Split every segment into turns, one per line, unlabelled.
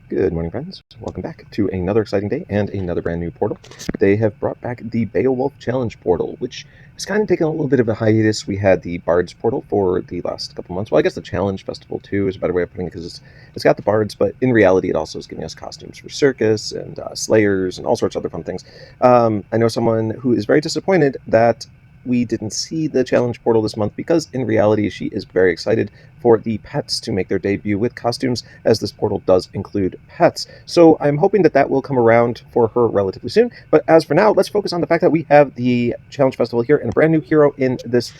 Good morning, friends. Welcome back to another exciting day and another brand new portal. They have brought back the Beowulf Challenge portal, which has kind of taken a little bit of a hiatus. We had the Bards portal for the last couple months. Well, I guess the Challenge Festival too is a better way of putting it because it's got the Bards, but in reality, it also is giving us costumes for circus and slayers and all sorts of other fun things. I know someone who is very disappointed that we didn't see the challenge portal this month because in reality she is very excited for the pets to make their debut with costumes, as this portal does include pets. So I'm hoping that will come around for her relatively soon. But as for now, let's focus on the fact that we have the challenge festival here and a brand new hero in this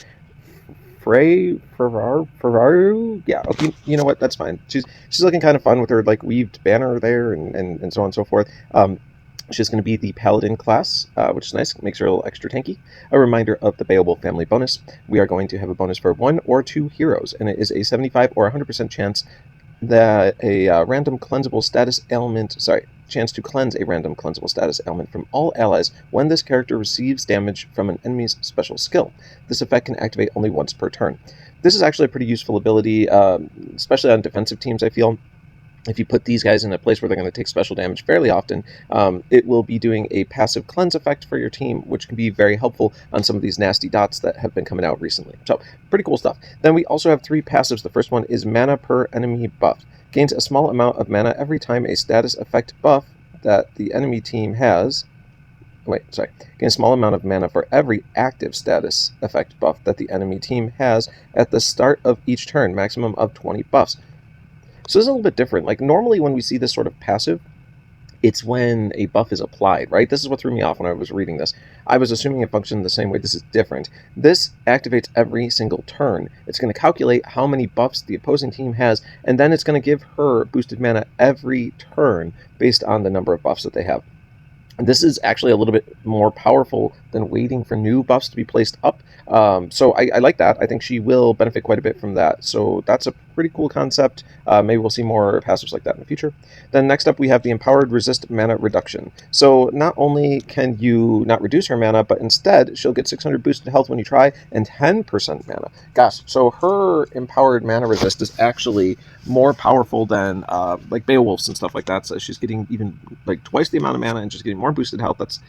Freawaru. Yeah, okay, you know what? That's fine. She's looking kind of fun with her like weaved banner there and so on and so forth. She's going to be the Paladin class, which is nice. Makes her a little extra tanky. A reminder of the Beowulf family bonus. We are going to have a bonus for 1 or 2 heroes, and it is a 75 or 100% chance that a random cleansable status ailment, chance to cleanse a random cleansable status ailment from all allies when this character receives damage from an enemy's special skill. This effect can activate only once per turn. This is actually a pretty useful ability, especially on defensive teams, I feel. If you put these guys in a place where they're going to take special damage fairly often, it will be doing a passive cleanse effect for your team, which can be very helpful on some of these nasty dots that have been coming out recently. So, pretty cool stuff. Then we also have 3 passives. The first one is mana per enemy buff. Gains a small amount of mana every time a status effect buff that the enemy team has... Gains a small amount of mana for every active status effect buff that the enemy team has at the start of each turn, maximum of 20 buffs. So this is a little bit different. Like normally when we see this sort of passive, it's when a buff is applied, right? This is what threw me off when I was reading this. I was assuming it functioned the same way. This is different. This activates every single turn. It's going to calculate how many buffs the opposing team has, and then it's going to give her boosted mana every turn based on the number of buffs that they have. This is actually a little bit more powerful than waiting for new buffs to be placed up. So I like that. I think she will benefit quite a bit from that. So that's a pretty cool concept. Maybe we'll see more passives like that in the future. Then next up we have the Empowered Resist Mana Reduction. So not only can you not reduce her mana, but instead she'll get 600 boosted health when you try and 10% mana. Gosh, so her Empowered Mana Resist is actually more powerful than like Beowulf's and stuff like that. So she's getting even like twice the amount of mana and just getting more boosted health. That's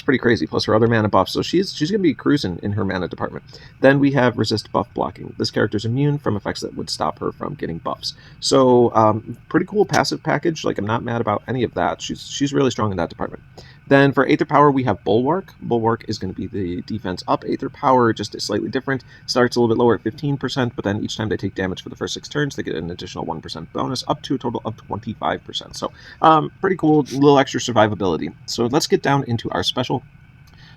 pretty crazy. Plus her other mana buffs. So she's going to be cruising in her mana department. Then we have Resist Buff Blocking. This character's immune from effects that would stop her from getting buffs. So pretty cool passive package. Like I'm not mad about any of that. She's really strong in that department. Then for Aether Power, we have Bulwark. Bulwark is going to be the defense up. Aether Power just is slightly different. Starts a little bit lower at 15%, but then each time they take damage for the first 6 turns, they get an additional 1% bonus, up to a total of 25%. So pretty cool, little extra survivability. So let's get down into our special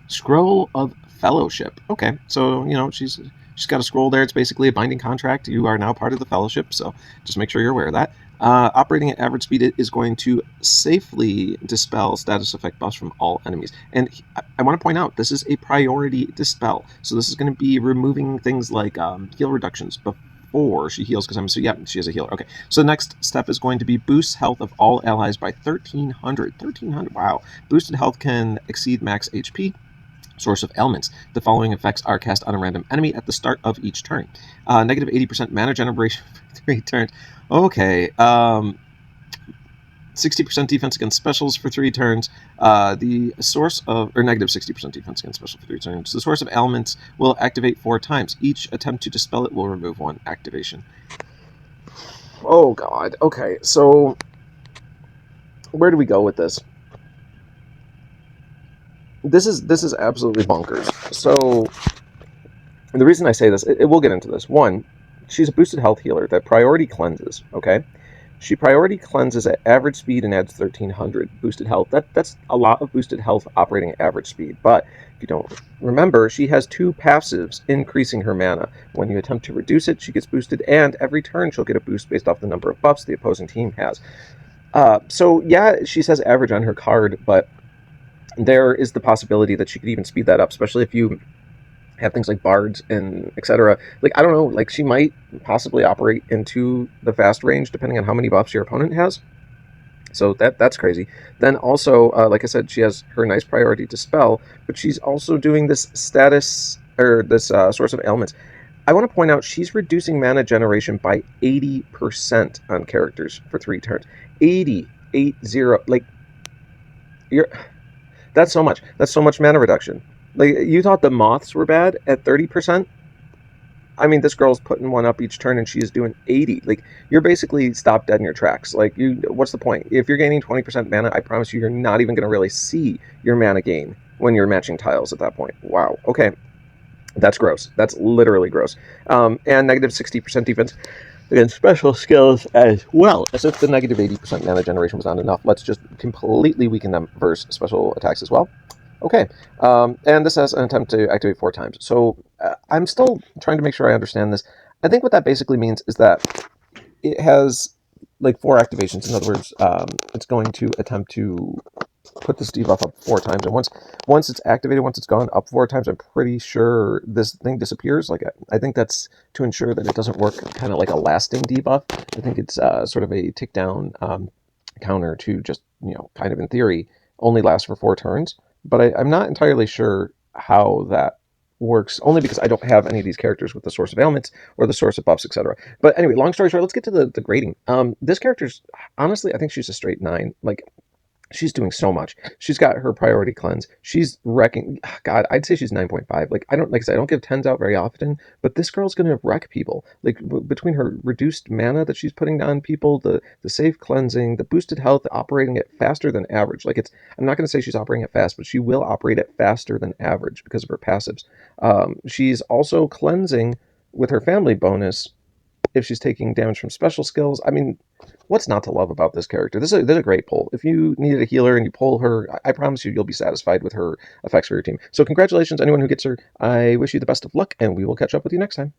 Scroll of Fellowship. Okay, so, you know, she's got a scroll there. It's basically a binding contract. You are now part of the Fellowship, so just make sure you're aware of that. Operating at average speed, it is going to safely dispel status effect buffs from all enemies. And I want to point out, this is a priority dispel. So this is going to be removing things like heal reductions before she heals, because she is a healer. Okay, so the next step is going to be boost health of all allies by 1,300. 1,300, wow. Boosted health can exceed max HP. Source of Ailments. The following effects are cast on a random enemy at the start of each turn. Negative 80% mana generation for 3 turns. Okay. 60% defense against specials for 3 turns. The source of... Or negative 60% defense against special for 3 turns. The Source of Ailments will activate 4 times. Each attempt to dispel it will remove 1 activation. Oh, God. Okay, so... Where do we go with this? This is absolutely bonkers. So, the reason I say this, we'll get into this. 1, she's a boosted health healer that priority cleanses, okay? She priority cleanses at average speed and adds 1,300 boosted health. That's a lot of boosted health operating at average speed. But if you don't remember, she has 2 passives increasing her mana. When you attempt to reduce it, she gets boosted, and every turn she'll get a boost based off the number of buffs the opposing team has. So, yeah, she says average on her card, but there is the possibility that she could even speed that up, especially if you have things like bards and etc. Like, I don't know, like she might possibly operate into the fast range depending on how many buffs your opponent has. So that's crazy. Then also, like I said, she has her nice priority dispel, but she's also doing this status, or this Source of Ailments. I want to point out she's reducing mana generation by 80% on characters for 3 turns. 80 0.80. Like, you're that's so much. That's so much mana reduction. Like, you thought the moths were bad at 30%? I mean, this girl's putting one up each turn and she is doing 80. Like, you're basically stopped dead in your tracks. Like, what's the point? If you're gaining 20% mana, I promise you, you're not even going to really see your mana gain when you're matching tiles at that point. Wow. Okay. That's gross. That's literally gross. And negative 60% defense against special skills as well. As if the negative 80% mana generation was not enough, let's just completely weaken them versus special attacks as well. Okay, and this has an attempt to activate 4 times. So I'm still trying to make sure I understand this. I think what that basically means is that it has like 4 activations. In other words, it's going to attempt to put this debuff up 4 times, and once it's activated, once it's gone up 4 times, I'm pretty sure this thing disappears. Like, I think that's to ensure that it doesn't work kind of like a lasting debuff. I think it's sort of a tick down counter to just, kind of in theory only last for 4 turns. But I'm not entirely sure how that works, only because I don't have any of these characters with the source of ailments or the source of buffs, etc. But anyway, long story short, let's get to the grading. This character's, honestly, I think she's a straight 9. Like, she's doing so much. She's got her priority cleanse. She's wrecking. God, I'd say she's 9.5. Like, like I said, I don't give 10s out very often, but this girl's gonna wreck people. Like, between her reduced mana that she's putting on people, the safe cleansing, the boosted health, operating at faster than average. Like, I'm not gonna say she's operating at fast, but she will operate at faster than average because of her passives. She's also cleansing with her family bonus if she's taking damage from special skills. I mean, what's not to love about this character? This is a great pull. If you needed a healer and you pull her, I promise you'll be satisfied with her effects for your team. So congratulations, anyone who gets her. I wish you the best of luck, and we will catch up with you next time.